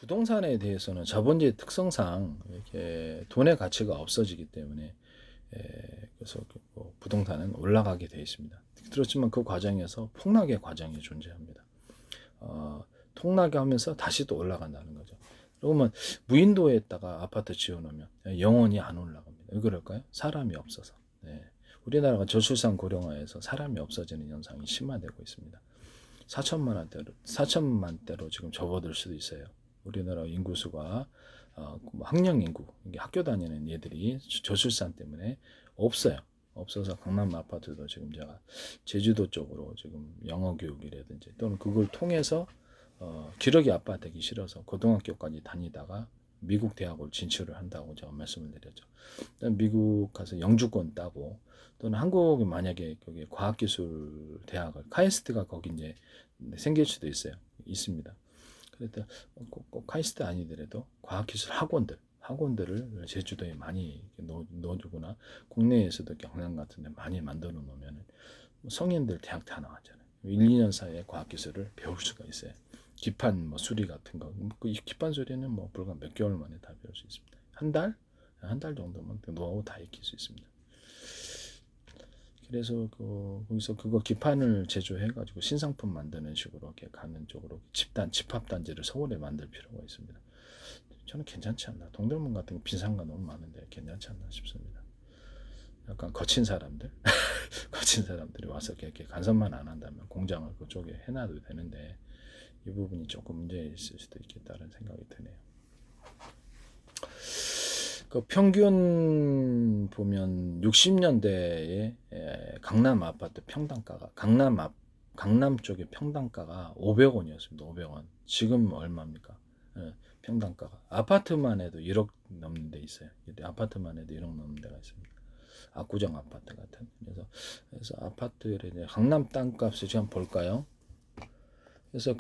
부동산에 대해서는 자본주의 특성상 이렇게 돈의 가치가 없어지기 때문에 그래서 뭐 부동산은 올라가게 되어 있습니다. 그렇지만 그 과정에서 폭락의 과정이 존재합니다. 폭락이 하면서 다시 또 올라간다는 거죠. 그러면 무인도에다가 아파트 지어놓으면 영원히 안 올라갑니다. 왜 그럴까요? 사람이 없어서. 네. 우리나라가 저출산 고령화에서 사람이 없어지는 현상이 심화되고 있습니다. 4천만 대로 지금 접어들 수도 있어요. 우리나라 인구수가 학령 인구, 이게 학교 다니는 얘들이 저출산 때문에 없어요. 없어서 강남 아파트도 지금 제가 제주도 쪽으로 지금 영어 교육이라든지 또는 그걸 통해서 기러기 아빠 되기 싫어서 고등학교까지 다니다가 미국 대학을 진출을 한다고 제가 말씀을 드렸죠. 미국 가서 영주권 따고 또는 한국에 만약에 거기 과학기술 대학을 카이스트가 거기 이제 생길 수도 있어요. 있습니다. 그래서 꼭 카이스트 아니더라도 과학기술 학원들을 제주도에 많이 넣어주거나 국내에서도 경남 같은 데 많이 만들어 놓으면 성인들 대학 다 나왔잖아요. 1, 2년 사이에 과학기술을 배울 수가 있어요. 기판 뭐 수리 같은 거, 그 기판 수리는 뭐 불과 몇 개월 만에 다 배울 수 있습니다. 한 달? 한 달 정도면 노하우 다 익힐 수 있습니다. 그래서 거기서 그거 기판을 제조해가지고 신상품 만드는 식으로 이렇게 가는 쪽으로 집합단지를 서울에 만들 필요가 있습니다. 저는 괜찮지 않나. 동대문 같은 빈상가 너무 많은데 괜찮지 않나 싶습니다. 약간 거친 사람들, 거친 사람들이 와서 이렇게 간섭만 안 한다면 공장을 그쪽에 해놔도 되는데 이 부분이 조금 문제 있을 수도 있겠다는 생각이 드네요. 그 평균 보면 60년대에 강남 아파트 평당가가 강남 쪽의 평당가가 500원이었습니다. 500원. 지금 얼마입니까? 평당가가 아파트만 해도 1억 넘는 데 있어요. 아파트만 해도 1억 넘는 데가 있습니다. 압구정 아파트 같은. 그래서 아파트에 이제 강남 땅값을 지금 볼까요? 그래서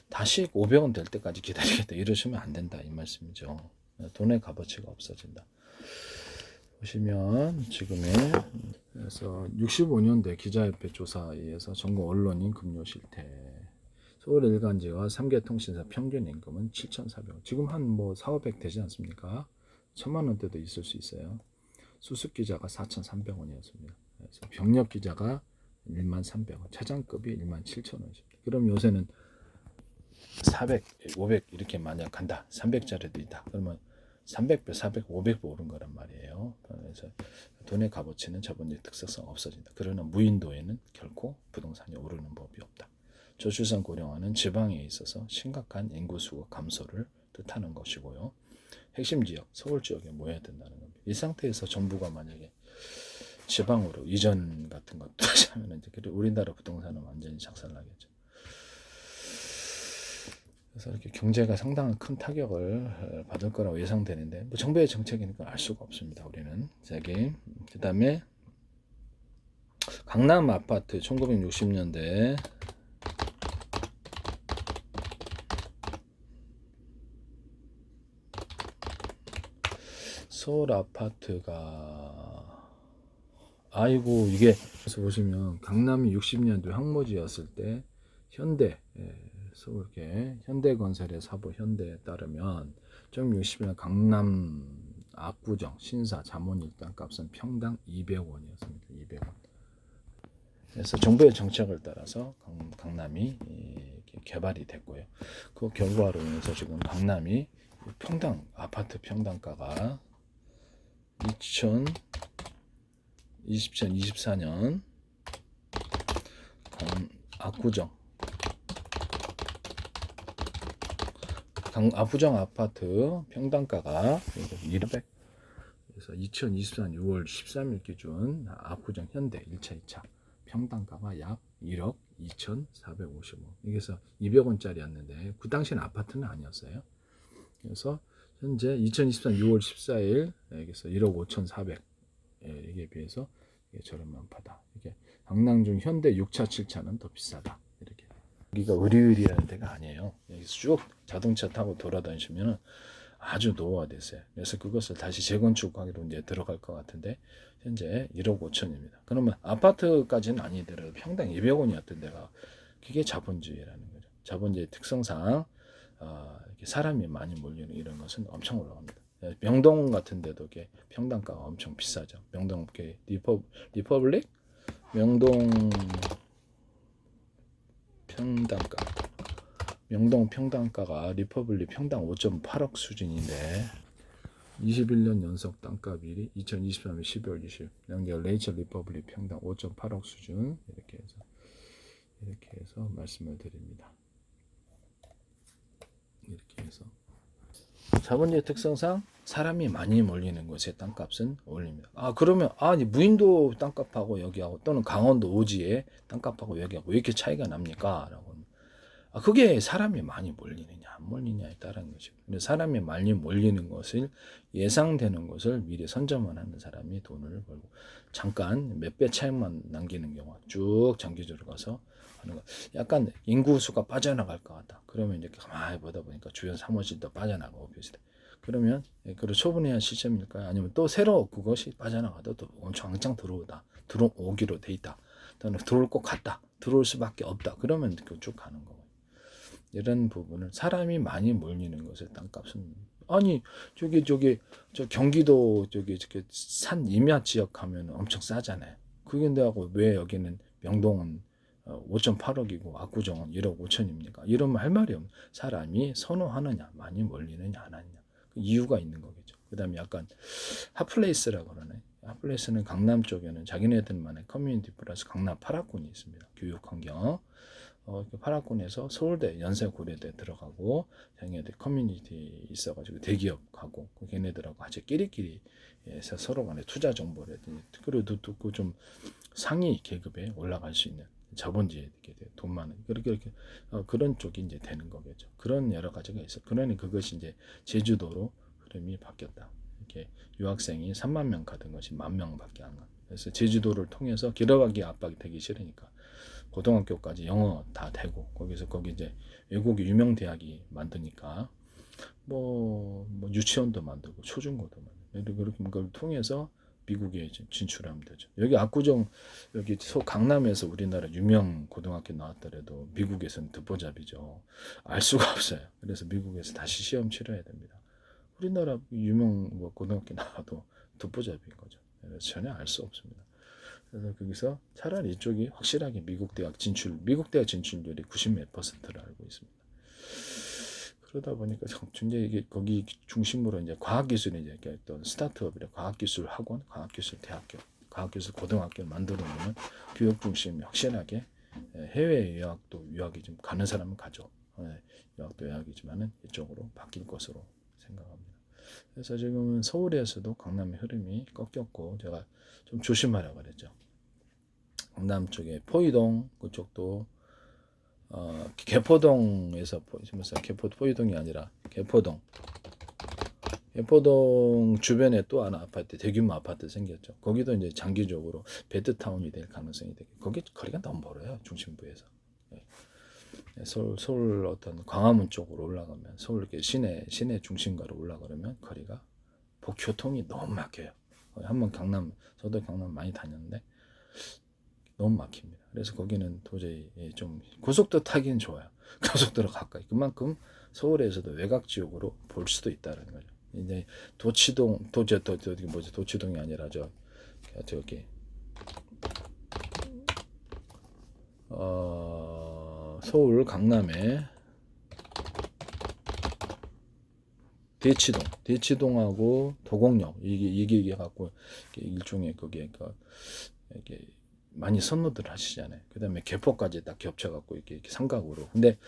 다시 500원 될 때까지 기다리겠다 이러시면 안 된다 이 말씀이죠. 돈의 값어치가 없어진다. 보시면 지금의 그래서 65년대 기자협회 조사에 의해서 전국 언론인 급료 실태 서울 일간지와 3개 통신사 평균 임금은 7,400원. 지금 한 뭐 4,500 되지 않습니까? 1,000만 원대도 있을 수 있어요. 수습 기자가 4,300원이었습니다. 그래서 병력 기자가 13,300원, 차장급이 17,000원입니다. 그럼 요새는 400, 500 이렇게 만약 간다. 300짜리도 있다. 그러면 300배, 400, 500배 오른 거란 말이에요. 그래서 돈의 값어치는 자본주의 특성상 없어진다. 그러나 무인도에는 결코 부동산이 오르는 법이 없다. 저출산 고령화는 지방에 있어서 심각한 인구수 감소를 뜻하는 것이고요. 핵심 지역, 서울 지역에 모여야 된다는 겁니다. 이 상태에서 정부가 만약에 지방으로 이전 같은 것도 하면 이제 우리나라 부동산은 완전히 작살나겠죠. 그래서 이렇게 경제가 상당한 큰 타격을 받을 거라고 예상되는데 뭐 정부의 정책이니까 알 수가 없습니다. 우리는 그 다음에 강남 아파트 1960년대 서울 아파트가 아이고 이게 그래서 보시면 강남이 60년대 황무지였을 때 현대 서울 이렇게 현대건설의 사부 현대에 따르면 1960년 강남 압구정 신사 잠원 땅값은 평당 200원이었습니다. 200원. 그래서 정부의 정책을 따라서 강남이 개발이 됐고요. 그 결과로 인해서 지금 강남이 평당 아파트 평당가가 2024년 압구정 아파트 평당가가 200. 그래서 2024년 6월 13일 기준 압구정 현대 1차, 2차 평당가가 약 1억 2,450원. 그래서 200원짜리였는데 그 당시는 아파트는 아니었어요. 그래서 현재 2024년 6월 14일 여기서 1억 5,400 이게 비해서 이게 저렴한 파다. 이게 강남중 현대 6차, 7차는 더 비싸다. 이렇게. 여기가 의리의리하는 데가 아니에요. 여기서 쭉 자동차 타고 돌아다니시면 아주 노후화됐어요. 그래서 그것을 다시 재건축하기로 이제 들어갈 것 같은데 현재 1억 5천입니다. 그러면 아파트까지는 아니더라도 평당 200원이었던 데가 그게 자본주의라는 거죠. 자본주의 특성상 이렇게 사람이 많이 몰리는 이런 것은 엄청 올라갑니다. 명동 같은 데도 이게 평당가가 엄청 비싸죠. 명동 이렇게 리퍼블릭 명동 평당가 명동 평당가가 리퍼블릭 평당 5.8억 수준인데 21년 연속 땅값 1위 2023년 12월 20일 연결 레이첼 리퍼블릭 평당 5.8억 수준 이렇게 해서 말씀을 드립니다. 이렇게 해서 자본주의 특성상 사람이 많이 몰리는 곳에 땅값은 올립니다. 그러면 무인도 땅값하고 여기하고 또는 강원도 오지의 땅값하고 여기하고 왜 이렇게 차이가 납니까? 라고 그게 사람이 많이 몰리느냐 안 몰리냐에 따른 거죠. 근데 사람이 많이 몰리는 것을 예상되는 것을 미리 선점을 하는 사람이 돈을 벌고 잠깐 몇 배 차이만 남기는 경우가 쭉 장기적으로 가서 하는 거. 약간 인구수가 빠져나갈 것 같다. 그러면 이제 가만히 보다 보니까 주요 사무실도 빠져나가고 비슷해. 그러면 그걸 처분해야 시점일까요? 아니면 또 새로 그것이 빠져나가도 또 엄청 왕창 들어오기로 돼 있다. 또는 들어올 것 같다. 들어올 수밖에 없다. 그러면 쭉 가는 거고. 이런 부분을 사람이 많이 몰리는 것에 땅값은 저 경기도 산 임야 지역 가면 엄청 싸잖아요. 그게 하고 왜 여기는 명동은 5.8억이고 압구정은 1억 5천입니까? 이러면 할 말이 없는 사람이 선호하느냐 많이 몰리느냐 안 하느냐 그 이유가 있는 거겠죠. 그다음에 약간 핫플레이스라고 그러네. 핫플레이스는 강남 쪽에는 자기네들만의 커뮤니티 플러스 강남 8학군이 있습니다. 교육환경 파라군에서 서울대, 연세고려대 들어가고 자기네들 커뮤니티 있어가지고 대기업 가고 걔네들하고 같이 끼리끼리 해서 서로 간에 투자 정보를 그래도 좀 상위 계급에 올라갈 수 있는 자본주의에 돈 많은 그렇게 그런 쪽이 이제 되는 거겠죠. 그런 여러 가지가 있어. 그러니 그것이 이제 제주도로 흐름이 바뀌었다. 이렇게 유학생이 3만 명 가던 것이 10,000명밖에 안 가. 그래서 제주도를 통해서 길어가기 압박이 되기 싫으니까. 고등학교까지 영어 다 되고 거기 이제 외국의 유명 대학이 만드니까 뭐 유치원도 만들고 초중고도 만들고 그렇게 그걸 통해서 미국에 진출하면 되죠. 여기 압구정 여기 강남에서 우리나라 유명 고등학교 나왔더라도 미국에서는 듣보잡이죠. 알 수가 없어요. 그래서 미국에서 다시 시험 치러야 됩니다. 우리나라 유명 고등학교 나와도 듣보잡인 거죠. 그래서 전혀 알 수 없습니다. 그래서 거기서 차라리 이쪽이 확실하게 미국 대학 진출률이 90몇 %를 알고 있습니다. 그러다 보니까 이제 이게 거기 중심으로 이제 과학기술이 이제 어떤 스타트업이라 과학기술 학원, 과학기술 대학교, 과학기술 고등학교를 만들어 놓으면 교육 중심이 확실하게 해외 유학이 좀 가는 사람은 가죠. 유학도 유학이지만은 이쪽으로 바뀔 것으로 생각합니다. 그래서 지금은 서울에서도 강남의 흐름이 꺾였고 제가 좀 조심하라고 그랬죠. 강남 쪽에 포이동 그쪽도 개포동에서 포이동이 아니라 개포동 주변에 또 하나 아파트 대규모 아파트 생겼죠. 거기도 이제 장기적으로 베드타운이 될 가능성이 되게 거기 거리가 너무 멀어요. 중심부에서. 서울 어떤 광화문 쪽으로 올라가면 서울 이렇게 시내 중심가로 올라가려면 거리가 교통이 너무 막혀요. 한번 저도 강남 많이 다녔는데 너무 막힙니다. 그래서 거기는 도저히 좀 고속도로 타기는 좋아요. 고속도로 가까이 그만큼 서울에서도 외곽 지역으로 볼 수도 있다는 거죠. 이제 도치동이 아니라 저기 서울 강남에 대치동하고 도곡역 이게 갖고 일종의 거기에 이게 많이 선호들 하시잖아요. 그다음에 개포까지 딱 겹쳐갖고 이렇게 삼각으로. 근데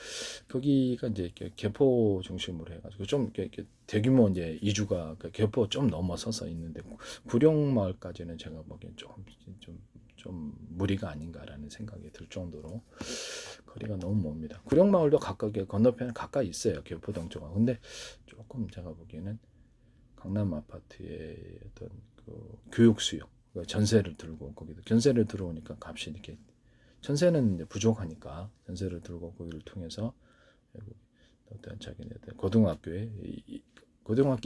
거기가 이제 개포 중심으로 해가지고 좀 이렇게 대규모 이제 이주가 개포 좀 넘어서서 있는데 구룡마을까지는 제가 보기엔 좀 무리가 아닌가라는 생각이 들 정도로 거리가 너무 멉니다. 구룡마을도 건너편에 가까이 있어요. 개포동 쪽하고. 근데 조금 제가 보기에는 강남 아파트의 어떤 교육 수요. 전세를 들고 거기도 전세를 들어오니까 값이 이렇게 전세는 이제 부족하니까 전세를 들고 거기를 통해서 어떤 자기네들 고등학교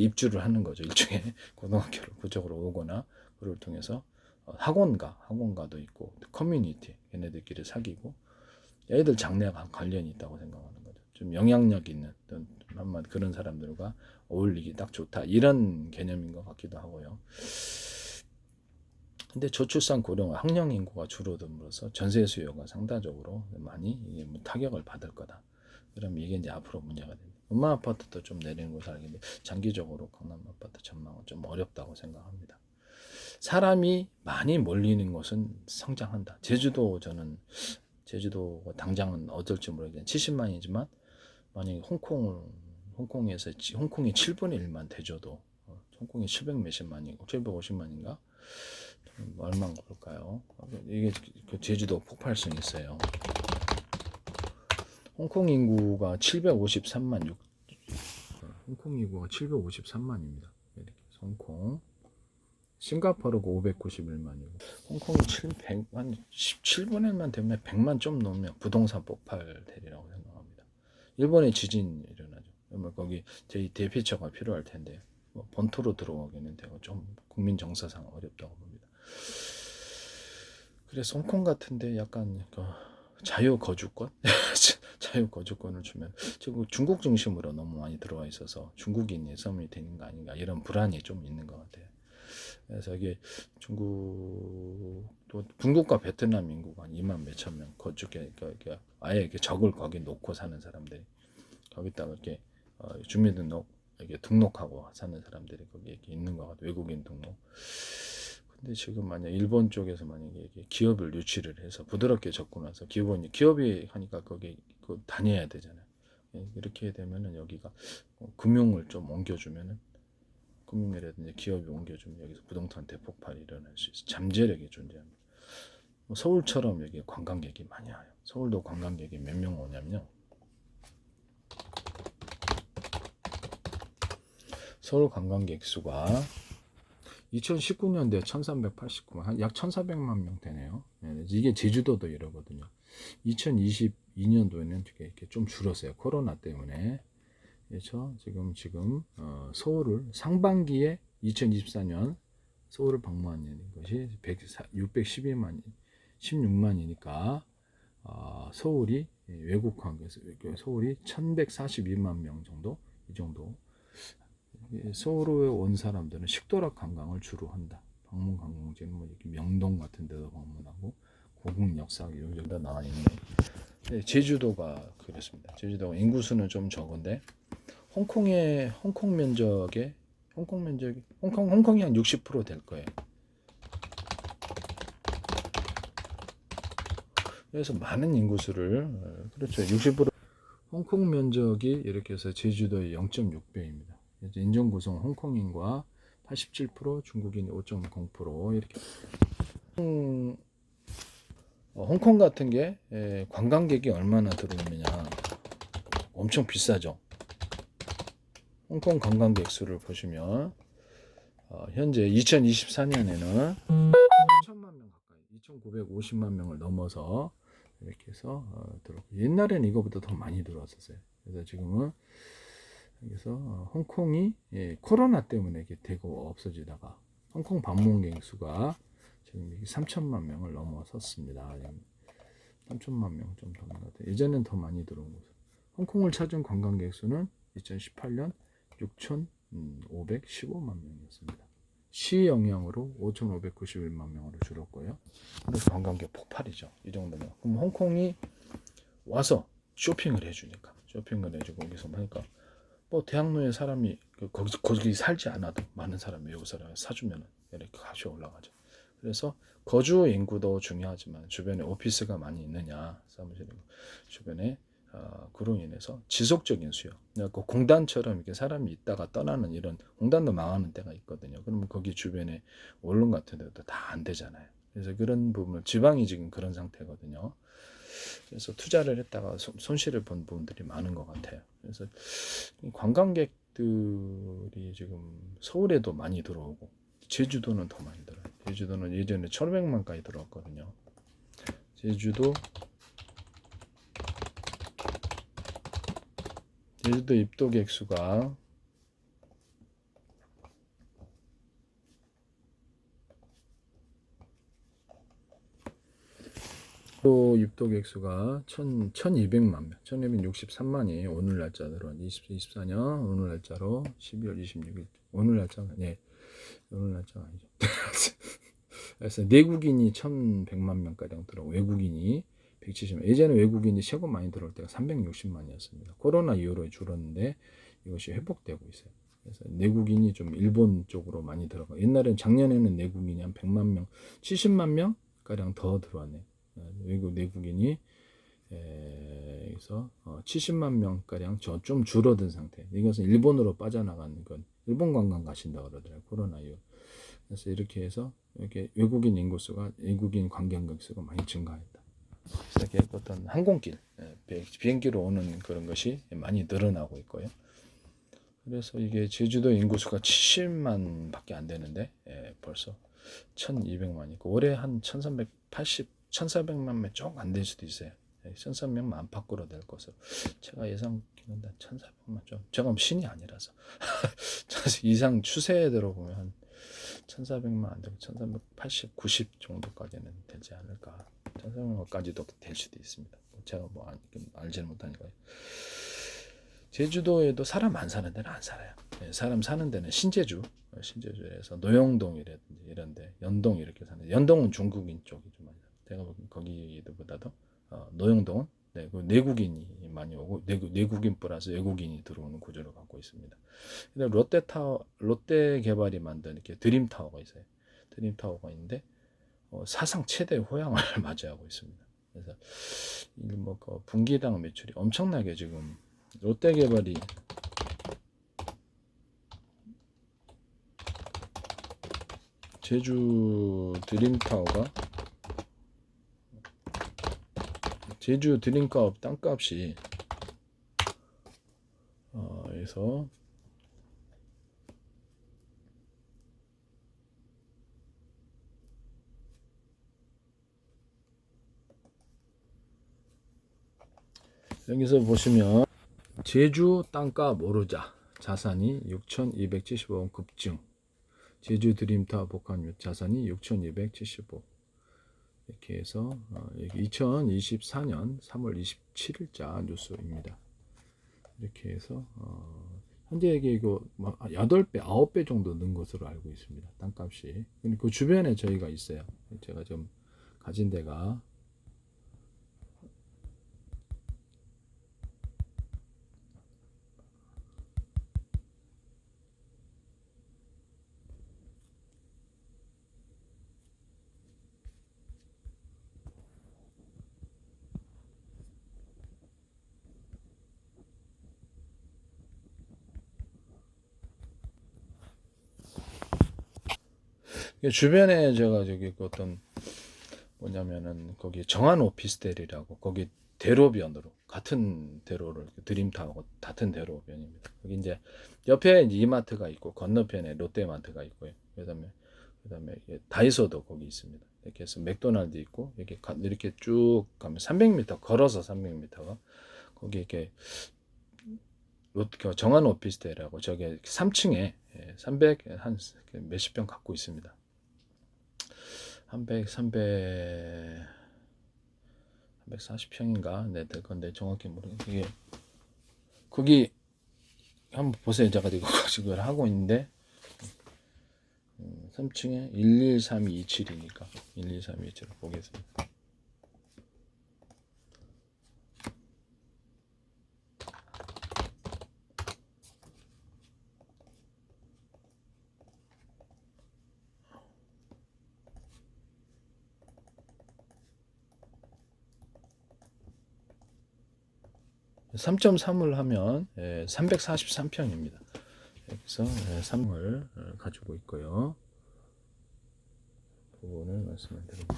입주를 하는 거죠. 일종의 고등학교를 그쪽으로 오거나 그를 통해서 학원가도 있고 커뮤니티 얘네들끼리 사귀고 애들 장래와 관련이 있다고 생각하는 거죠. 좀 영향력 있는 한마디 그런 사람들과 어울리기 딱 좋다 이런 개념인 것 같기도 하고요. 근데 저출산 고령 학령 인구가 줄어듦으로써 전세 수요가 상대적으로 많이 이게 타격을 받을 거다. 그럼 이게 이제 앞으로 문제가 됩니다. 음마 아파트도 좀 내리는 것을 알겠는데 장기적으로 강남 아파트 전망은 좀 어렵다고 생각합니다. 사람이 많이 몰리는 곳은 성장한다. 제주도가 당장은 어떨지 모르겠는데 70만이지만 만약에 홍콩에서 홍콩이 7분의 1만 대줘도 홍콩이 700 몇십만이고 750만인가 얼마인 걸까요? 이게 그 제주도 폭발성이 있어요. 홍콩 인구가 753만 6 홍콩 인구가 753만입니다. 이렇게 홍콩 싱가포르가 591만이고 홍콩이 700만 17분의 1만 되면 100만 좀 넘으면 부동산 폭발 되리라고 생각합니다. 일본에 지진이 일어나죠. 그러면 거기 대피처가 필요할 텐데 뭐 본토로 들어오기는 되고 좀 국민 정서상 어렵다고 봅니다. 그래서 홍콩 같은데 약간 그 자유 거주권 자유 거주권을 주면 지금 중국 중심으로 너무 많이 들어와 있어서 중국인이 섬이 되는 거 아닌가 이런 불안이 좀 있는 것 같아요. 그래서 이게 중국과 베트남 인구가 한 2만 몇천 명 거주게 아예 이렇게 적을 거기 놓고 사는 사람들이 거기다가 이렇게 주민등록 이렇게 등록하고 사는 사람들이 거기 이렇게 있는 것 같아요. 외국인 등록. 근데 지금 만약 일본 쪽에서 만약에 기업을 유치를 해서 부드럽게 접근해서 기업이 하니까 거기 다녀야 되잖아요. 이렇게 되면은 여기가 금융을 좀 옮겨주면은 금융이라든지 기업이 옮겨주면 여기서 부동산 대폭발이 일어날 수 있어. 잠재력이 존재합니다. 서울처럼 여기 관광객이 많이 와요. 서울도 관광객이 몇 명 오냐면요. 서울 관광객 수가 2019년도에 1389만, 약 1400만 명 되네요. 이게 제주도도 이러거든요. 2022년도에는 이렇게 좀 줄었어요. 코로나 때문에. 그렇죠. 지금 서울을 상반기에 2024년 서울을 방문한 것이 612만 16만이니까 서울이 외국 관계에서 서울이 1142만 명 정도 이 정도. 서울에 온 사람들은 식도락 관광을 주로 한다. 방문 관광지는 뭐 이렇게 명동 같은 데도 방문하고 고궁 역사 이런 정도 나와 있네. 네, 제주도가 그렇습니다. 제주도가 인구수는 좀 적은데 홍콩 면적이 홍콩이 한 60% 될 거예요. 그래서 많은 인구수를 그렇죠. 60% 홍콩 면적이 이렇게 해서 제주도의 0.6배입니다. 인종 구성 홍콩인과 87% 중국인 5.0% 이렇게 홍콩 같은 게 관광객이 얼마나 들어오느냐 엄청 비싸죠. 홍콩 관광객 수를 보시면 현재 2024년에는 3천만 명 가까이 2,950만 명을 넘어서 이렇게 해서 들어오고 옛날에는 이거보다 더 많이 들어왔었어요. 그래서 지금은 여기서 홍콩이 코로나 때문에 이렇게 되고 없어지다가 홍콩 방문객 수가 지금 3천만 명을 넘어섰습니다. 3천만 명 좀 더 많은 것 같아요. 예전엔 더 많이 들어온 거죠. 홍콩을 찾은 관광객 수는 2018년 6,515만 명이었습니다. 시 영향으로 5,591만 명으로 줄었고요. 그래서 관광객 폭발이죠. 이 정도면. 그럼 홍콩이 와서 쇼핑을 해주니까 쇼핑을 해주고 거기서 하니까 뭐 대학로에 사람이 거기 살지 않아도 많은 사람이 외국 사람이 사주면 이렇게 값이 올라가죠. 그래서 거주 인구도 중요하지만 주변에 오피스가 많이 있느냐 사무실 주변에 그로 인해서 지속적인 수요. 그러니까 공단처럼 이렇게 사람이 있다가 떠나는 이런 공단도 망하는 때가 있거든요. 그러면 거기 주변에 원룸 같은 데도 다 안 되잖아요. 그래서 그런 부분을 지방이 지금 그런 상태거든요. 그래서 투자를 했다가 손실을 본 부분들이 많은 것 같아요. 그래서 관광객들이 지금 서울에도 많이 들어오고 제주도는 더 많이 들어요. 제주도는 예전에 1,500만까지 들어왔거든요. 제주도 입도객 수가 또 입도 객수가 1200만 명, 1263만이 오늘 날짜로 2024년 오늘 날짜로 12월 26일 오늘 날짜가 오늘 날짜가 아니죠. 그래서 내국인이 1100만 명가량 들어 외국인이 170만. 예전에 외국인이 최고 많이 들어올 때가 360만이었습니다. 코로나 이후로 줄었는데 이것이 회복되고 있어요. 그래서 내국인이 좀 일본 쪽으로 많이 들어가. 옛날엔 작년에는 내국인이 한 100만 명, 70만 명 가량 더 들어왔네. 외국 내국인이 그래서 70만 명 가량 좀 줄어든 상태. 이것은 일본으로 빠져나가는 건 일본 관광 가신다 그러더라고요. 코로나 이후. 그래서 이렇게 해서 이렇게 외국인 인구수가 외국인 관광객 수가 많이 증가했다. 그래서 이렇게 어떤 항공길, 비행기로 오는 그런 것이 많이 늘어나고 있고요. 그래서 이게 제주도 인구수가 70만밖에 안 되는데 벌써 1200만이고 올해 한 1380, 1400만 명 조금 안 될 수도 있어요. 1300만 안팎으로 될 것으로 제가 예상하는데 1400만 좀 제가 신이 아니라서 이상 추세대로 보면 한 1400만 안 되고 1380, 90 정도까지는 되지 않을까. 1400만까지도 될 수도 있습니다. 제가 뭐 알지는 못하니까요. 제주도에도 사람 안 사는 데는 안 살아요. 사람 사는 데는 신제주에서 노영동이라든지 이런데 연동 이렇게 사는. 연동은 중국인 쪽이 좀 많이. 제가 거기보다도 노영동은 내국인이 많이 오고 내국인 플러스 외국인이 들어오는 구조를 갖고 있습니다. 근데 롯데 개발이 만든 이렇게 드림타워가 있어요. 드림타워가 있는데 사상 최대 호양을 맞이하고 있습니다. 그래서 분기당 매출이 엄청나게 지금 롯데 개발이 제주 드림타워가 제주 드림타워 땅값이 그래서 여기서 보시면 제주 땅값 오르자 자산이 6,275원 급증. 제주 드림타워 복합 자산이 6,275. 이렇게 해서 2024년 3월 27일자 뉴스입니다. 이렇게 해서 현재 이거 8배, 9배 정도 는 것으로 알고 있습니다. 땅값이. 그 주변에 저희가 있어요. 제가 좀 가진 데가 주변에 제가 저기 어떤 뭐냐면은 거기 정한 오피스텔이라고 거기 대로변으로 같은 대로를 드림타워 같은 대로변입니다. 거기 이제 옆에 이마트가 있고 건너편에 롯데마트가 있고요. 그다음에 다이소도 거기 있습니다. 이렇게 해서 맥도날드 있고 이렇게 쭉 가면 300m 걸어서 300m가 거기 이렇게 정한 오피스텔이라고 저기 3층에 300 한 몇십 평 갖고 있습니다. 340평인가 될 건데 정확히 모르겠는데 이게 거기 한번 보세요. 제가 이거 지금 하고 있는데 3층에 113227이니까 113227을 보겠습니다. (3.3을) 하면 343평입니다. 여기서 3을 가지고 있고요. 부분을 말씀을 드립니다.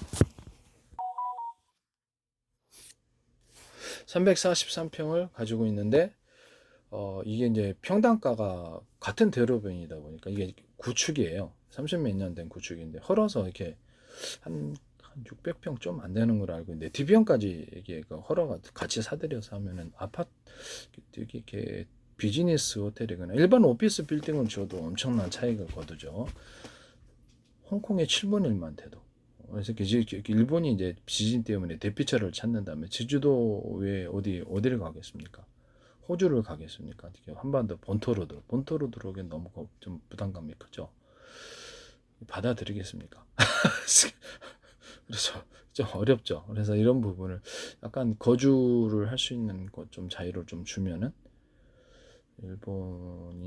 343평을 가지고 있는데 이게 이제 평당가가 같은 대로변이다 보니까 이게 구축이에요. 30 몇 년 된 구축인데 헐어서 이렇게 한 600평 좀 안 되는 걸 알고 있는데 DB형까지 이게 헐어가 같이 사들여서 하면은 아파트 이렇게 비즈니스 호텔이거나 일반 오피스 빌딩을 줘도 엄청난 차이가 거두죠. 홍콩의 7분의 1만 돼도 그래서 일본이 이제 지진 때문에 대피처를 찾는 다음에 제주도에 어디를 가겠습니까? 호주를 가겠습니까? 한반도 본토로 들어오기엔 너무 좀 부담감이 크죠. 받아들이겠습니까? 그래서 좀 어렵죠. 그래서 이런 부분을 약간 거주를 할 수 있는 것 좀 자유를 좀 주면은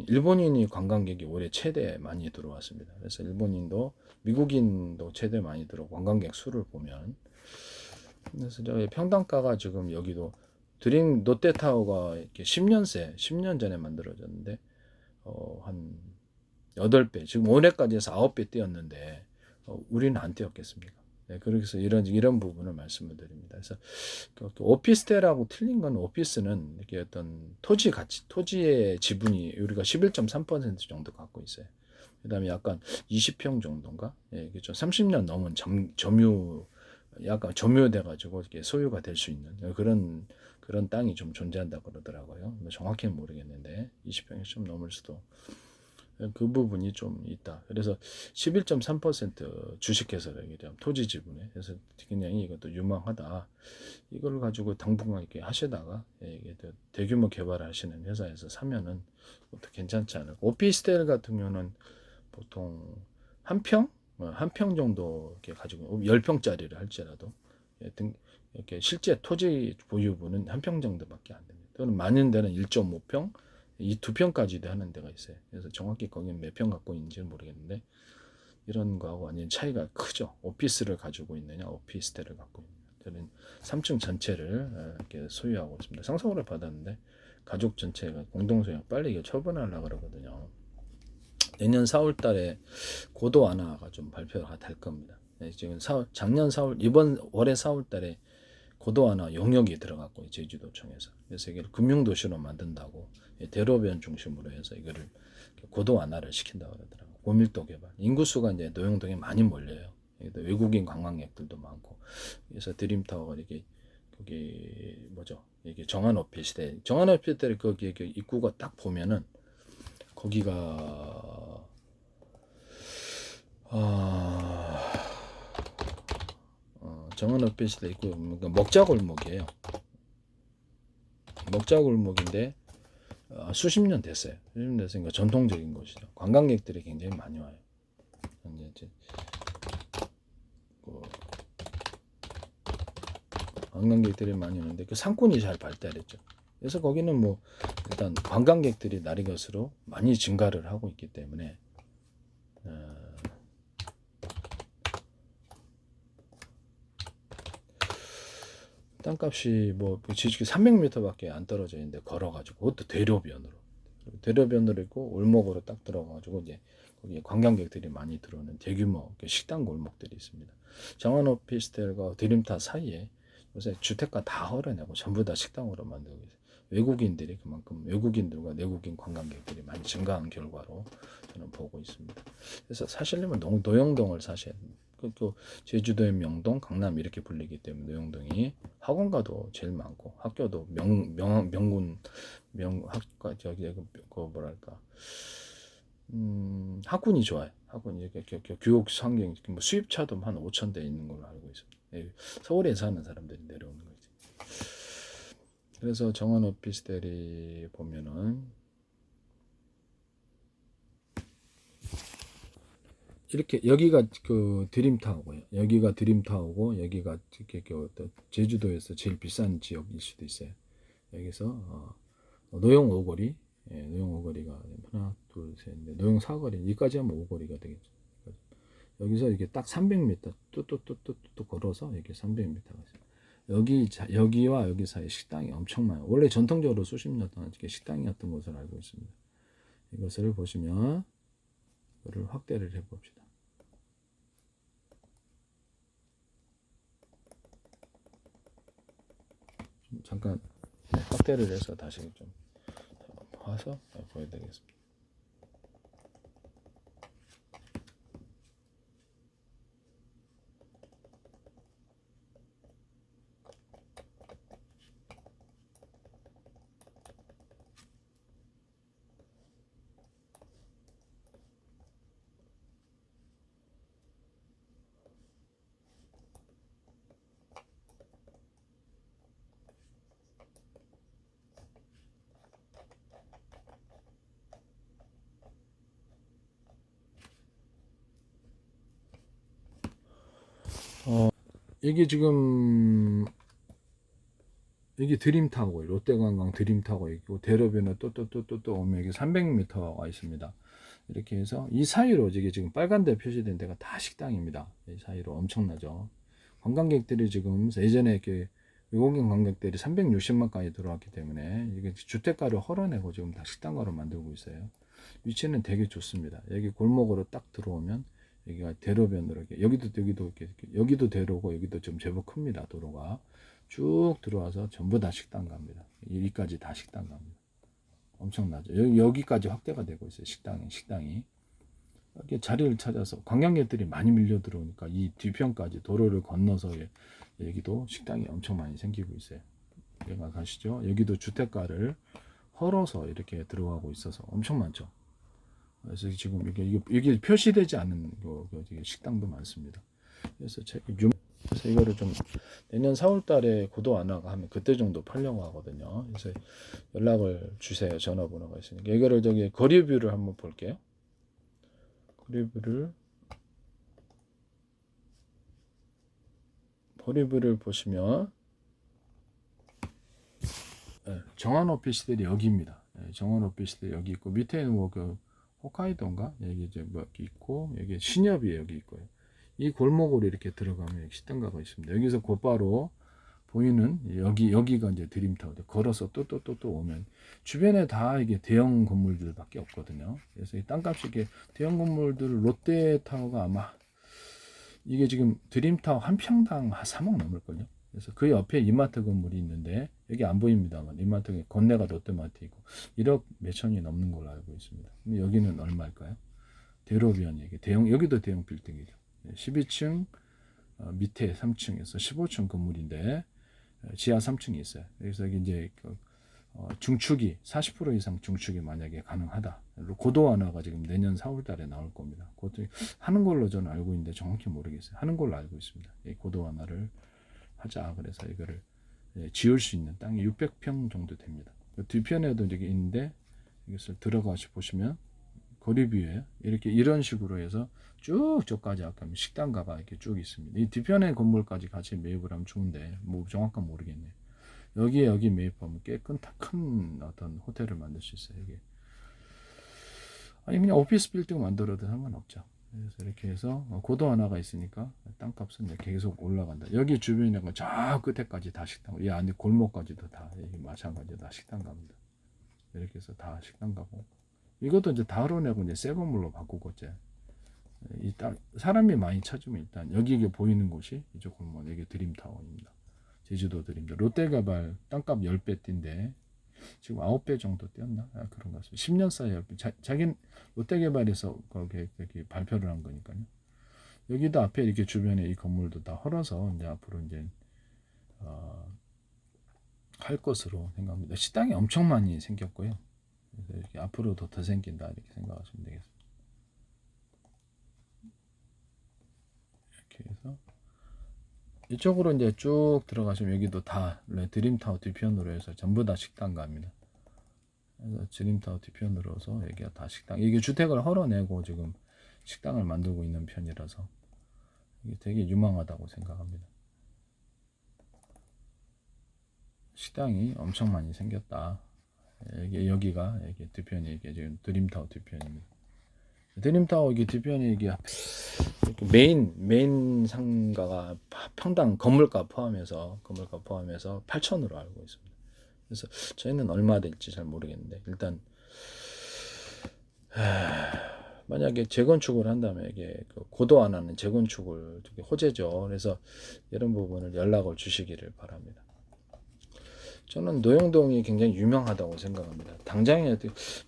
일본인이 관광객이 올해 최대 많이 들어왔습니다. 그래서 일본인도 미국인도 최대 많이 들어 관광객 수를 보면 그래서 평당가가 지금 여기도 드림 롯데타워가 이렇게 10년 전에 만들어졌는데 한 8배 지금 올해까지 해서 9배 뛰었는데 우리는 안 뛰었겠습니까? 네, 그래서 이런 부분을 말씀을 드립니다. 그래서 오피스텔하고 틀린 건 오피스는 이렇게 어떤 토지 가치, 토지의 지분이 우리가 11.3% 정도 갖고 있어요. 그다음에 약간 20평 정도인가? 예, 이게 좀 30년 넘은 점유 약간 점유돼 가지고 이렇게 소유가 될 수 있는 그런 땅이 좀 존재한다 그러더라고요. 정확히는 모르겠는데 20평이 좀 넘을 수도 그 부분이 좀 있다. 그래서 11.3% 주식회사를 토지 지분에 그래서 굉장히 이것도 유망하다. 이걸 가지고 당분간 이렇게 하시다가 이게 대규모 개발하시는 회사에서 사면은 또 괜찮지 않을까. 오피스텔 같은 경우는 보통 한 평? 한 평 정도 이렇게 가지고 10평짜리를 할지라도 이렇게 실제 토지 보유분은 한 평 정도밖에 안 됩니다. 또는 많은 데는 1.5평, 이 2평까지도 하는 데가 있어요. 그래서 정확히 거기는 몇 평 갖고 있는지는 모르겠는데 이런 거하고 완전 차이가 크죠. 오피스를 가지고 있느냐, 오피스텔을 갖고 있느냐. 저는 3층 전체를 이렇게 소유하고 있습니다. 상속을 받았는데 가족 전체가 공동 소유 빨리 이게 처분하려고 그러거든요. 내년 4월 달에 고도 완화가 좀 발표가 될 겁니다. 네, 지금 작년 4월, 이번 올해 4월 달에 고도 완화 용역이 들어갔고 제주도청에서 그래서 이걸 금융도시로 만든다고 대로변 중심으로 해서 이거를 고도 완화를 시킨다고 그러더라고요. 고밀도 개발. 인구수가 이제 노영동에 많이 몰려요. 외국인 관광객들도 많고 그래서 드림타워가 이게 거기 뭐죠? 이게 정한 오피스텔 거기 입구가 딱 보면은 거기가 정한 오피스텔 입구 그러니까 먹자골목이에요. 먹자골목인데 수십 년 됐어요. 수십 년 됐으니까 전통적인 곳이죠. 관광객들이 굉장히 많이 와요. 이제 그 관광객들이 많이 오는데 그 상권이 잘 발달했죠. 그래서 거기는 뭐 일단 관광객들이 날이 갈수록 많이 증가를 하고 있기 때문에 땅값이 뭐 지식이 300m밖에 안 떨어져 있는데 걸어가지고 그것도 대로변으로 있고 올목으로 딱 들어가가지고 이제 거기 관광객들이 많이 들어오는 대규모 식당 골목들이 있습니다. 정한 오피스텔과 드림타 사이에 요새 주택가 다 헐어내고 전부 다 식당으로 만들고 있어요. 외국인들이 그만큼 외국인들과 내국인 관광객들이 많이 증가한 결과로 저는 보고 있습니다. 그래서 사실은 노영동을 사셔야 됩니다. 또 제주도의 명동, 강남 이렇게 불리기 때문에 노영동이 학원가도 제일 많고 학교도 명군 학과 그 뭐랄까 학군이 좋아요. 학군이 이렇게 교육 환경 뭐 수입차도 한 5천 대 있는 걸로 알고 있습니다. 서울에 사는 사람들이 내려오는 거지. 그래서 정한 오피스텔이 보면은 이렇게 여기가 그 드림타워고요. 여기가 드림타워고 여기가 이렇게 제주도에서 제일 비싼 지역일 수도 있어요. 여기서 노영 오거리, 노영 오거리가 하나, 둘, 셋, 넷, 노영 사거리 여기까지 하면 오거리가 되겠죠. 여기서 이게 딱 300m 또 걸어서 이렇게 300m가 있어요. 여기와 여기 사이 식당이 엄청 많아요. 원래 전통적으로 수십 년 동안 이렇게 식당이었던 것을 알고 있습니다. 이것을 보시면 이거를 확대를 해봅시다. 잠깐 확대를 해서 다시 좀 봐서 보여드리겠습니다. 이게 지금 이게 드림타워, 롯데관광 드림타워 있고 대로변에 또 오면 이게 300m가 있습니다. 이렇게 해서 이 사이로 이게 지금 빨간데 표시된 데가 다 식당입니다. 이 사이로 엄청나죠. 관광객들이 지금 예전에 이렇게 외국인 관광객들이 360만까지 들어왔기 때문에 이게 주택가를 헐어내고 지금 다 식당가로 만들고 있어요. 위치는 되게 좋습니다. 여기 골목으로 딱 들어오면 여기가 대로변으로 이렇게 여기도 대로고 여기도 좀 제법 큽니다. 도로가 쭉 들어와서 전부 다 식당 갑니다. 여기까지 다 식당 갑니다. 엄청나죠. 여기까지 확대가 되고 있어요. 식당이 이렇게 자리를 찾아서 관광객들이 많이 밀려 들어오니까 이 뒤편까지 도로를 건너서 여기도 식당이 엄청 많이 생기고 있어요. 여기가 가시죠. 여기도 주택가를 헐어서 이렇게 들어가고 있어서 엄청 많죠. 그래서 지금 이게 표시되지 않은 식당도 많습니다. 그래서 그래서 이거를 좀 내년 4월달에 고도 완화가 하면 그때 정도 팔려고 하거든요. 그래서 연락을 주세요. 전화번호가 있으니까. 이거를 거리뷰를 한번 볼게요. 거리뷰를 보시면 정한 오피스들이 여기입니다. 정한 오피스들이 여기 있고 밑에는 홋카이도인가 여기 이제 여기 있고 여기 신협이 여기 있고요. 이 골목으로 이렇게 들어가면 식당가가 있습니다. 여기서 곧바로 보이는 여기가 이제 드림타워. 걸어서 또 오면 주변에 다 이게 대형 건물들밖에 없거든요. 그래서 이 땅값이 이게 대형 건물들 롯데타워가 아마 이게 지금 드림타워 한 평당 한 3억 넘을걸요. 그래서 그 옆에 이마트 건물이 있는데 여기 안 보입니다만 이마트 건네가 롯데마트이고 1억 몇천이 넘는 걸로 알고 있습니다. 근데 여기는 얼마일까요? 대로변이 이게 여기도 대형 빌딩이죠. 12층 밑에 3층에서 15층 건물인데 지하 3층이 있어요. 그래서 이제 중축이 40% 이상 중축이 만약에 가능하다. 고도 완화가 지금 내년 4월달에 나올 겁니다. 그것도 하는 걸로 저는 알고 있는데 정확히 모르겠어요. 하는 걸로 알고 있습니다. 고도 완화를 하자. 그래서 이거를 지을 수 있는 땅이 600평 정도 됩니다. 뒤편에도 이제 있는데 이것을 들어가서 보시면 거리뷰에 이렇게 이런 식으로 해서 쭉 저까지 아까 식당가가 이렇게 쭉 있습니다. 이 뒤편의 건물까지 같이 매입을 하면 좋은데 뭐 정확한 모르겠네요. 여기 매입하면 꽤 큰 어떤 호텔을 만들 수 있어요. 여기 아니 그냥 오피스 빌딩 만들어도 상관없죠. 그래서 이렇게 해서 고도 하나가 있으니까 땅값은 계속 올라간다. 여기 주변에 저 끝에까지 다 식당, 이 안에 골목까지도 다 마찬가지로 다 식당 갑니다. 이렇게 해서 다 식당 가고 이것도 이제 다 헐어내고 이제 새 건물로 바꾸고 이제 사람이 많이 찾으면 일단 여기 보이는 곳이 이쪽 골목 여기 드림타워입니다. 제주도 드림타워. 롯데개발 땅값 10배 뛴데 지금 9배 정도 뛰었나? 그런 것 같습니다. 10년 사이에 자기는 롯데개발에서 그렇게 발표를 한 거니까요. 여기도 앞에 이렇게 주변에 이 건물도 다 헐어서 이제 앞으로 이제 할 것으로 생각합니다. 식당이 엄청 많이 생겼고요. 그래서 이렇게 앞으로도 더 생긴다 이렇게 생각하시면 되겠습니다. 이렇게 해서 이쪽으로 이제 쭉 들어가시면 여기도 다 드림타워 뒤편으로 해서 전부 다 식당가입니다. 그래서 드림타워 뒤편으로서 여기가 다 식당. 이게 주택을 헐어내고 지금 식당을 만들고 있는 편이라서 이게 되게 유망하다고 생각합니다. 식당이 엄청 많이 생겼다. 여기가 뒤편이 이게 지금 드림타워 뒤편입니다. 드림타워 이게 뒤편이 이게 메인 상가가 평당 건물가 포함해서 8천으로 알고 있습니다. 그래서 저희는 얼마 될지 잘 모르겠는데 일단 만약에 재건축을 한다면 이게 고도 안 하는 재건축을 호재죠. 그래서 이런 부분을 연락을 주시기를 바랍니다. 저는 노영동이 굉장히 유명하다고 생각합니다. 당장에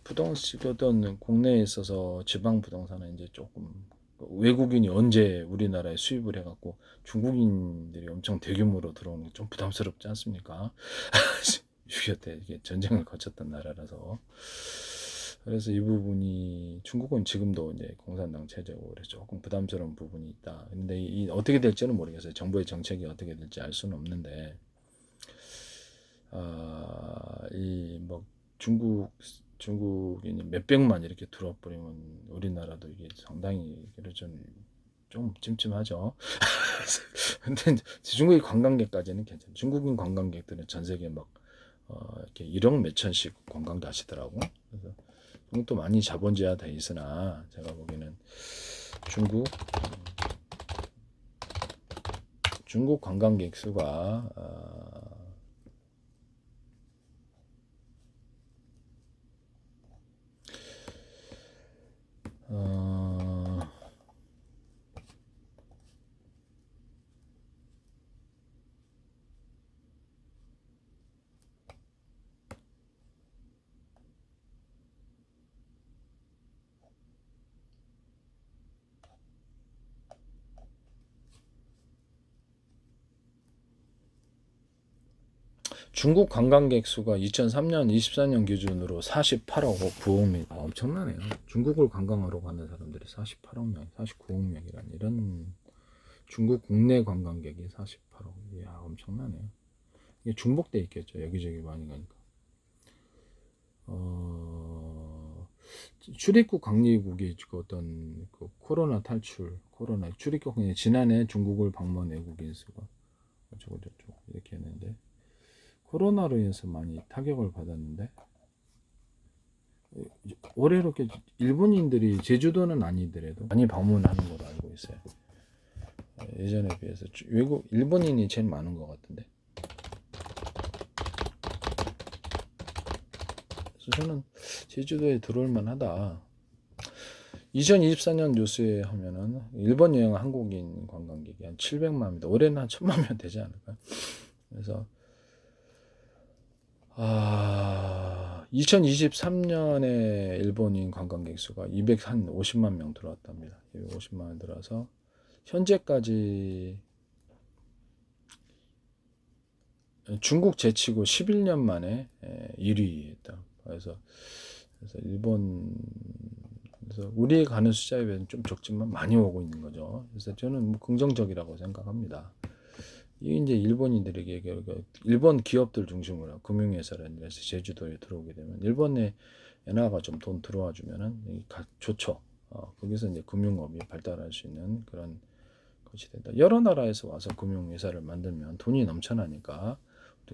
부동산 국내에 있어서 지방 부동산은 이제 조금 외국인이 언제 우리나라에 수입을 해갖고 중국인들이 엄청 대규모로 들어오는 게 좀 부담스럽지 않습니까? 6.25때 이게 전쟁을 거쳤던 나라라서 그래서 이 부분이 중국은 지금도 이제 공산당 체제고 그래서 조금 부담스러운 부분이 있다. 근데 어떻게 될지는 모르겠어요. 정부의 정책이 어떻게 될지 알 수는 없는데 뭐 중국이 몇백만 이렇게 들어와 버리면 우리나라도 이게 상당히 좀 좀 찜찜하죠. 근데 중국인 관광객까지는 괜찮아요. 중국인 관광객들은 전 세계 막 이렇게 1억 몇천씩 관광 가시더라고. 그래서 중국도 많이 자본주의화 돼 있으나 제가 보기에는 중국 중국 관광객 수가 어, 중국 관광객 수가 2003년, 24년 기준으로 48억 9억 명. 엄청나네요. 중국을 관광하러 가는 사람들이 48억 명, 49억 명이란 이런 중국 국내 관광객이 48억. 이야, 엄청나네요. 이게 중복돼 있겠죠. 여기저기 많이 가니까. 출입국 강리국이 그 어떤 그 코로나 탈출, 코로나 출입국 지난해 중국을 방문 외국인 수가 어쩌고 저쩌고 이렇게 했는데 코로나로 인해서 많이 타격을 받았는데 올해 이렇게 일본인들이 제주도는 아니더라도 많이 방문하는 걸로 알고 있어요. 예전에 비해서 외국 일본인이 제일 많은 것 같은데. 그래서 저는 제주도에 들어올 만하다. 2024년 뉴스에 하면은 일본 여행 한국인 관광객이 한 700만입니다. 올해는 한 1000만 명 되지 않을까? 그래서 2023년에 일본인 관광객 수가 250만 명 들어왔답니다. 250만 명 들어와서 현재까지 중국 제치고 11년 만에 1위 했다. 그래서 일본 그래서 우리 가는 숫자에 비해서는 좀 적지만 많이 오고 있는 거죠. 그래서 저는 뭐 긍정적이라고 생각합니다. 이게 이제 일본인들에게 일본 기업들 중심으로 금융회사라든지 제주도에 들어오게 되면 일본에 엔화가 좀 돈 들어와 주면은 좋죠. 거기서 이제 금융업이 발달할 수 있는 그런 것이 된다. 여러 나라에서 와서 금융회사를 만들면 돈이 넘쳐나니까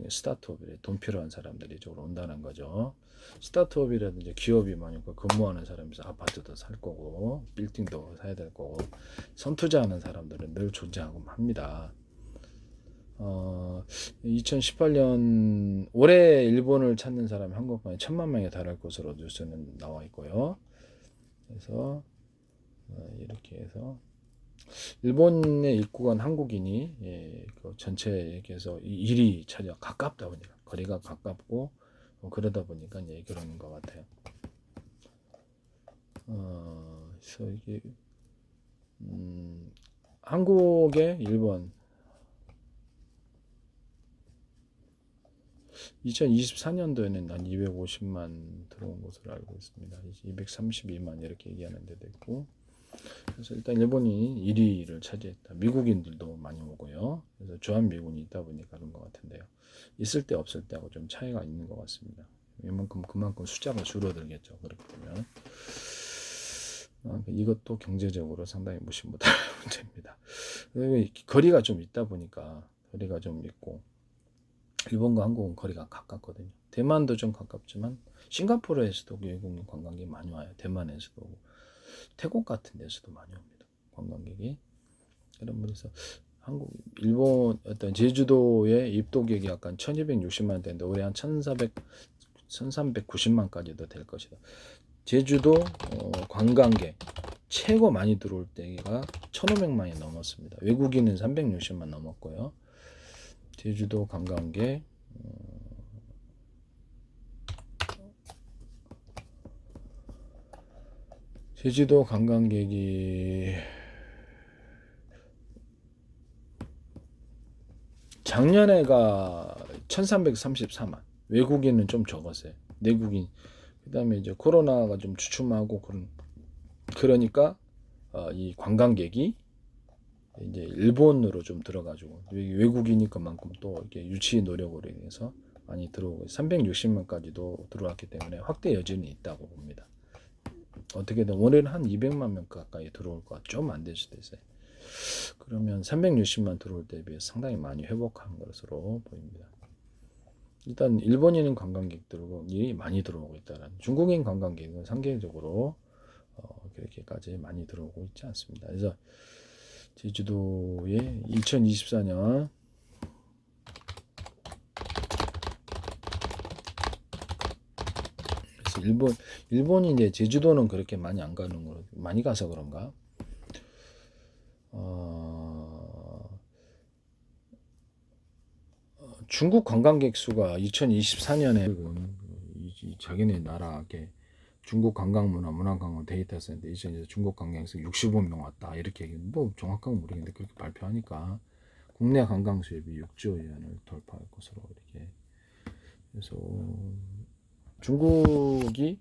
스타트업에 돈 필요한 사람들이 이쪽으로 온다는 거죠. 스타트업이라든지 기업이 많으니까 근무하는 사람에서 아파트도 살 거고 빌딩도 사야 될 거고 선투자하는 사람들은 늘 존재하고 합니다. 2018년 올해 일본을 찾는 사람이 한국만에 1000만 명에 달할 것으로 뉴스는 나와 있고요. 그래서 이렇게 해서 일본에 입국한 한국인이 그 전체에서 1위 차지하 가깝다 보니까 거리가 가깝고 그러다 보니까 이제 그런 것 같아요. 그래서 이게 한국에 일본 2024년도에는 한 250만 들어온 것으로 알고 있습니다. 232만 이렇게 얘기하는 데도 있고 그래서 일단 일본이 1위를 차지했다. 미국인들도 많이 오고요. 그래서 주한미군이 있다 보니까 그런 것 같은데요. 있을 때 없을 때하고 좀 차이가 있는 것 같습니다. 그만큼 숫자가 줄어들겠죠. 그렇게 보면 이것도 경제적으로 상당히 무시 못할 문제입니다. 거리가 좀 있다 보니까 거리가 좀 있고 일본과 한국은 거리가 가깝거든요. 대만도 좀 가깝지만 싱가포르에서도 외국인 관광객이 많이 와요. 대만에서도 오고 태국 같은 데서도 많이 옵니다. 관광객이. 그런 분에서 일본 어떤 제주도의 입도객이 약간 1260만 되는데 올해 한 1390만까지도 될 것이다. 제주도 관광객 최고 많이 들어올 때가 1500만이 넘었습니다. 외국인은 360만 넘었고요. 제주도 관광객 제주도 관광객이 작년에가 1334만 외국인은 좀 적었어요. 내국인 그다음에 이제 코로나가 좀 주춤하고 그러니까 이 관광객이 이제 일본으로 좀 들어가지고 외국인이 그만큼 또 이렇게 유치 노력으로 인해서 많이 들어오고 360만까지도 들어왔기 때문에 확대 여지는 있다고 봅니다. 어떻게든 올해는 한 200만 명 가까이 들어올 것 좀 안 될 수도 있어요. 그러면 360만 들어올 때에 비해 상당히 많이 회복한 것으로 보입니다. 일단 일본인 관광객들이 많이 들어오고 있다는, 중국인 관광객은 상대적으로 그렇게까지 많이 들어오고 있지 않습니다. 그래서 제주도에 2024년 그래서 일본이 이제 제주도는 그렇게 많이 안 가는 거로, 많이 가서 그런가? 중국 관광객 수가 2024년에 자기네 나라 중국 관광 문화 관광 데이터 센터 이제 중국 관광객 65명 왔다 이렇게 뭐 정확한 건 모르겠는데 그렇게 발표하니까 국내 관광 수입이 6조 위안을 돌파할 것으로 이렇게. 그래서 중국이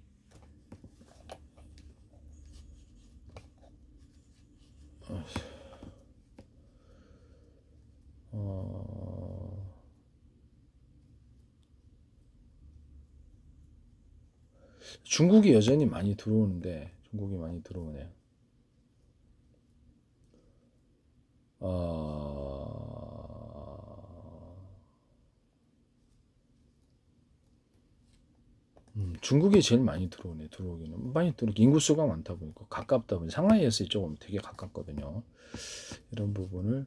중국이 여전히 많이 들어오는데, 중국이 많이 들어오네요. 중국이 제일 많이 들어오네. 들어오기는 많이 들어오기, 인구수가 많다 보니까 가깝다 보니 상하이에서 조금 되게 가깝거든요. 이런 부분을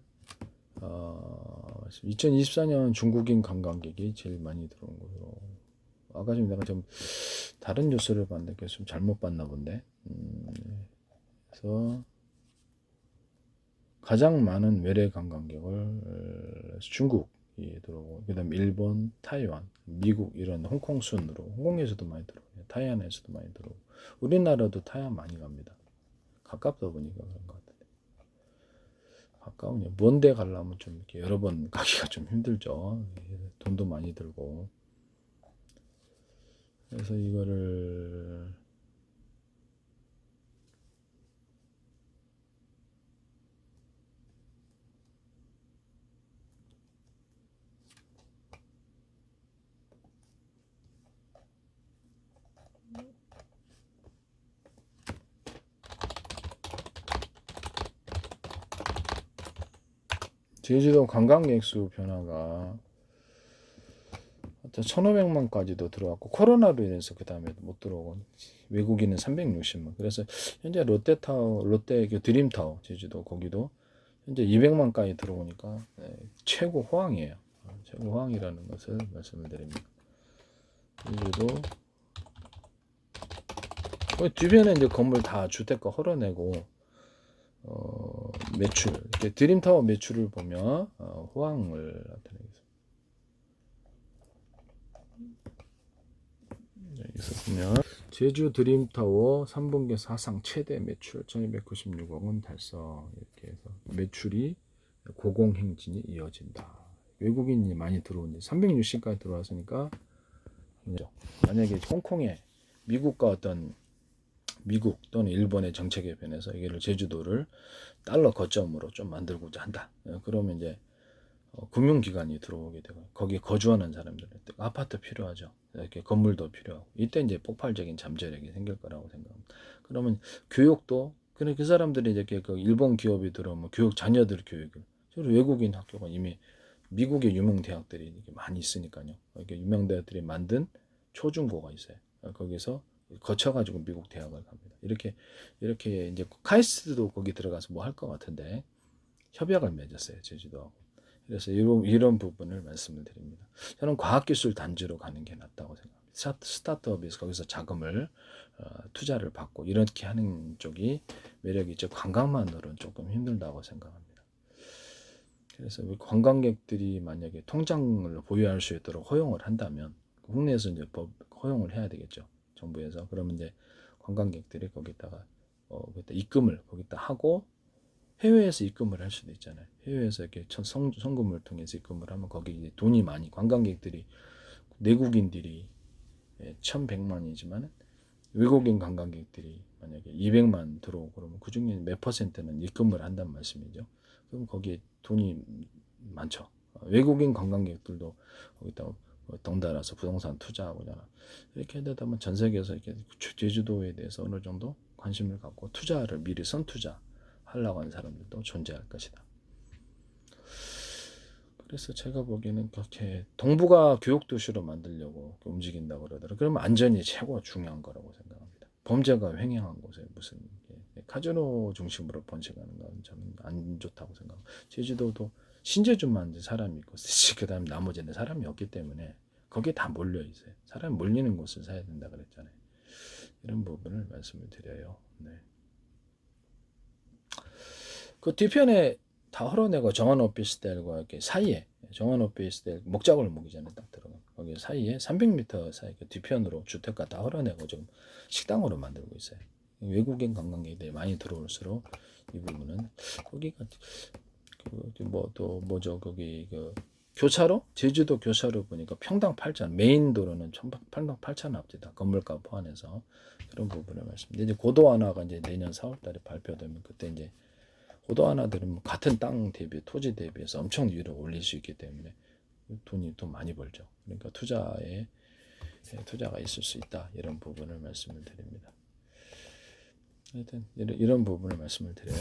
2024년 중국인 관광객이 제일 많이 들어온 거로. 아까 좀 내가 좀 다른 뉴스를 봤는데 좀 잘못 봤나 본데. 그래서 가장 많은 외래 관광객을 중국이 들어오고, 그다음 일본, 타이완, 미국 이런 홍콩 순으로, 홍콩에서도 많이 들어오고, 타이완에서도 많이 들어오고, 우리나라도 타이완 많이 갑니다. 가깝다 보니까 그런 것 같은데. 가까우냐? 먼데 가려면 좀 이렇게 여러 번 가기가 좀 힘들죠. 돈도 많이 들고. 그래서 이거를 제주도 관광객 수 변화가 1,500만까지도 들어왔고, 코로나로 인해서 그 다음에 못 들어오고, 외국인은 360만. 그래서 현재 롯데 그 드림타워 제주도 거기도 현재 200만까지 들어오니까 최고 호황이에요. 최고 호황이라는 것을 말씀을 드립니다. 제주도 주변에 이제 건물 다 주택가 헐어내고 매출, 이렇게 드림타워 매출을 보면 호황을 나타내겠습니다. 여기서 보면 제주 드림타워 3분기 사상 최대 매출 1296억 원 달성, 이렇게 해서 매출이 고공행진이 이어진다. 외국인이 많이 들어오는데 360까지 들어왔으니까, 만약에 홍콩에 미국과 미국 또는 일본의 정책에 변해서 이를 제주도를 달러 거점으로 좀 만들고자 한다. 그러면 이제 금융기관이 들어오게 되고, 거기에 거주하는 사람들한테 아파트 필요하죠. 이렇게 건물도 필요하고, 이때 이제 폭발적인 잠재력이 생길 거라고 생각합니다. 그러면 교육도, 그 사람들이 이제 그 일본 기업이 들어오면 교육, 자녀들 교육을, 외국인 학교가 이미 미국의 유명 대학들이 많이 있으니까요. 이렇게 유명 대학들이 만든 초중고가 있어요. 거기서 거쳐가지고 미국 대학을 갑니다. 이렇게 이제 카이스트도 거기 들어가서 뭐 할 것 같은데 협약을 맺었어요, 제주도하고. 그래서 이런 부분을 말씀을 드립니다. 저는 과학기술 단지로 가는 게 낫다고 생각합니다. 스타트업에서 거기서 자금을 투자를 받고 이렇게 하는 쪽이 매력이 있죠. 관광만으로는 조금 힘들다고 생각합니다. 그래서 관광객들이 만약에 통장을 보유할 수 있도록 허용을 한다면, 국내에서 이제 허용을 해야 되겠죠, 정부에서. 그러면 이제 관광객들이 거기다가 입금을 거기다 하고, 해외에서 입금을 할 수도 있잖아요. 해외에서 이렇게 성금을 통해서 입금을 하면 거기 이제 돈이 많이, 관광객들이, 내국인들이 1,100만이지만 외국인 관광객들이 만약에 200만 들어오고 그러면 그 중에 몇 퍼센트는 입금을 한단 말씀이죠. 그럼 거기에 돈이 많죠. 외국인 관광객들도 거기다 덩달아서 부동산 투자하고자 이렇게 되다 보면 전 세계에서 이렇게 제주도에 대해서 어느 정도 관심을 갖고 투자를 미리 선투자 하려고 하는 사람들도 존재할 것이다. 그래서 제가 보기에는 그렇게 동북아 교육 도시로 만들려고 움직인다고 그러더라고요. 그러면 안전이 최고 중요한 거라고 생각합니다. 범죄가 횡행한 곳에 무슨 카지노 중심으로 번식하는 건 저는 안 좋다고 생각합니다. 제주도도 신제주만 이제 사람이 있고 그다음 나머지는 사람이 없기 때문에 거기에 다 몰려 있어요. 사람이 몰리는 곳을 사야 된다 그랬잖아요. 이런 부분을 말씀을 드려요. 네. 그 뒤편에 다 헐어내고 정원 오피스텔과 이렇게 사이에 정원 오피스텔 목자골목이잖아요. 딱 들어가 거기 사이에 300m 사이 그 뒤편으로 주택가 다 헐어내고 지금 식당으로 만들고 있어요. 외국인 관광객들이 많이 들어올수록 이 부분은 거기가 그뭐또 뭐죠 거기 그 교차로 제주도 교차로 보니까 평당 8천 메인 도로는 평당 8천 합니다. 건물가 포함해서 그런 부분을 말씀드립니다. 이제 고도 하나가 이제 내년 4월달에 발표되면 그때 이제 고도 하나들은 같은 땅 대비 토지 대비해서 엄청 위로 올릴 수 있기 때문에 돈이 또 많이 벌죠. 그러니까 투자가 있을 수 있다 이런 부분을 말씀을 드립니다. 하여튼 이런 부분을 말씀을 드려요.